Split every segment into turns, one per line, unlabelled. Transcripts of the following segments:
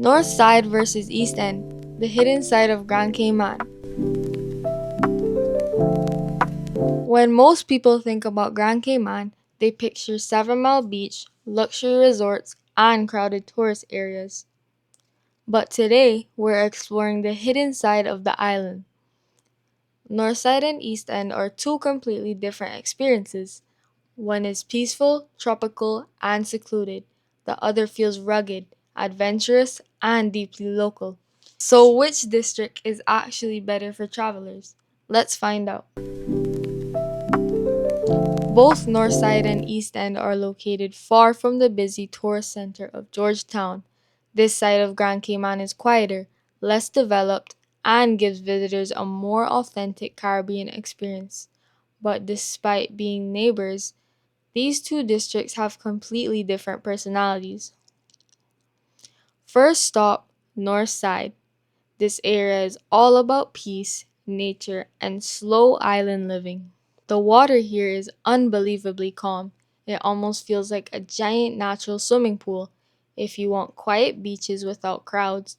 North Side versus East End, the hidden side of Grand Cayman. When most people think about Grand Cayman, they picture 7 Mile Beach, luxury resorts, and crowded tourist areas. But today, we're exploring the hidden side of the island. North Side and East End are two completely different experiences. One is peaceful, tropical, and secluded. The other feels rugged, adventurous, and deeply local. So, which district is actually better for travelers? Let's find out. Both Northside and East End are located far from the busy tourist center of Georgetown. This side of Grand Cayman is quieter, less developed, and gives visitors a more authentic Caribbean experience. But despite being neighbors, these two districts have completely different personalities. First stop, North Side. This area is all about peace, nature, and slow island living. The water here is unbelievably calm. It almost feels like a giant natural swimming pool. If you want quiet beaches without crowds,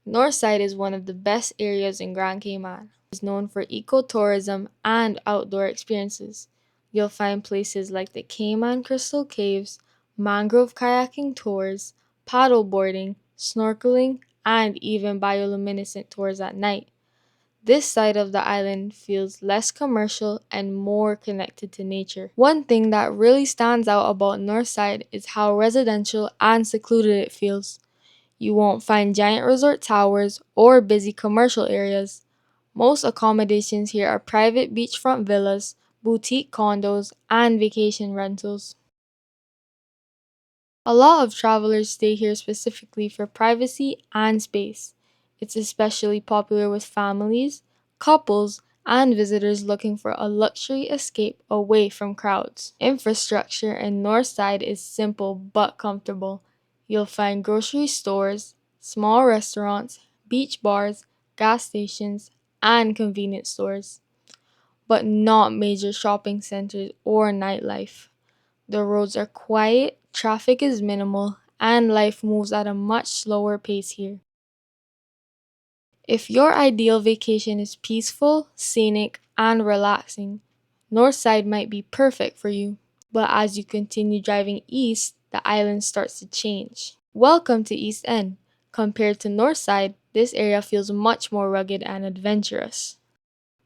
Northside is one of the best areas in Grand Cayman. It is known for ecotourism and outdoor experiences. You'll find places like the Cayman Crystal Caves, mangrove kayaking tours, paddle boarding, snorkeling, and even bioluminescent tours at night. This side of the island feels less commercial and more connected to nature. One thing that really stands out about Northside is how residential and secluded it feels. You won't find giant resort towers or busy commercial areas. Most accommodations here are private beachfront villas, boutique condos, and vacation rentals. A lot of travelers stay here specifically for privacy and space. It's especially popular with families, couples, and visitors looking for a luxury escape away from crowds. Infrastructure in Northside is simple but comfortable. You'll find grocery stores, small restaurants, beach bars, gas stations, and convenience stores, but not major shopping centers or nightlife. The roads are quiet, traffic is minimal, and life moves at a much slower pace here. If your ideal vacation is peaceful, scenic, and relaxing, Northside might be perfect for you. But as you continue driving east, the island starts to change. Welcome to East End. Compared to Northside, this area feels much more rugged and adventurous.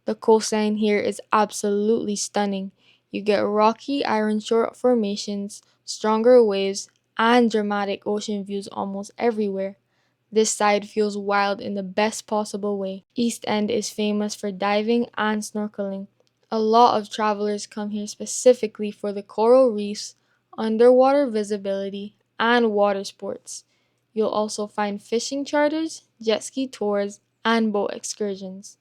The coastline here is absolutely stunning. You get rocky iron shore formations, stronger waves, and dramatic ocean views almost everywhere. This side feels wild in the best possible way. East End is famous for diving and snorkeling. A lot of travelers come here specifically for the coral reefs, underwater visibility, and water sports. You'll also find fishing charters, jet ski tours, and boat excursions.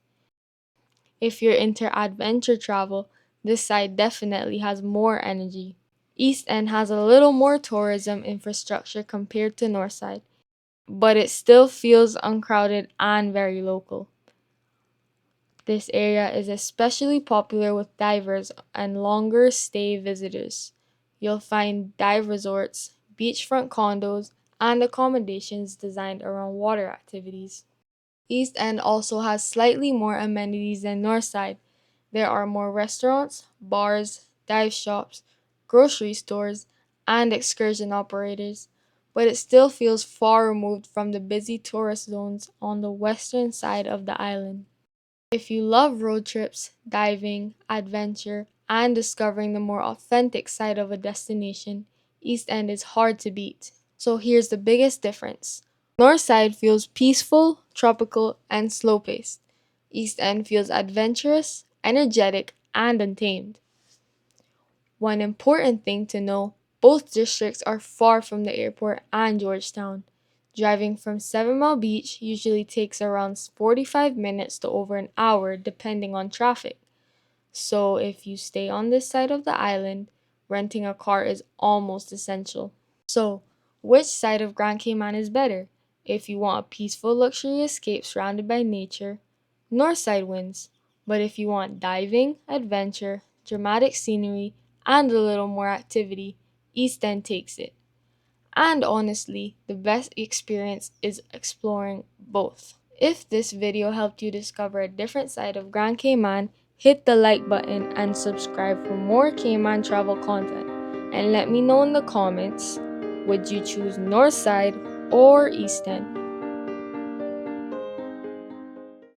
If you're into adventure travel, this side definitely has more energy. East End has a little more tourism infrastructure compared to Northside, but it still feels uncrowded and very local. This area is especially popular with divers and longer stay visitors. You'll find dive resorts, beachfront condos, and accommodations designed around water activities. East End also has slightly more amenities than Northside. There are more restaurants, bars, dive shops, grocery stores, and excursion operators, but it still feels far removed from the busy tourist zones on the western side of the island. If you love road trips, diving, adventure, and discovering the more authentic side of a destination, East End is hard to beat. So here's the biggest difference. North Side feels peaceful, tropical, and slow paced. East End feels adventurous, energetic, and untamed. One important thing to know, both districts are far from the airport and Georgetown. Driving from 7 Mile Beach usually takes around 45 minutes to over an hour depending on traffic. So if you stay on this side of the island, renting a car is almost essential. So, which side of Grand Cayman is better? If you want a peaceful luxury escape surrounded by nature, North Side wins. But if you want diving, adventure, dramatic scenery, and a little more activity, East End takes it. And honestly, the best experience is exploring both. If this video helped you discover a different side of Grand Cayman, hit the like button and subscribe for more Cayman travel content. And let me know in the comments, would you choose north side or east end?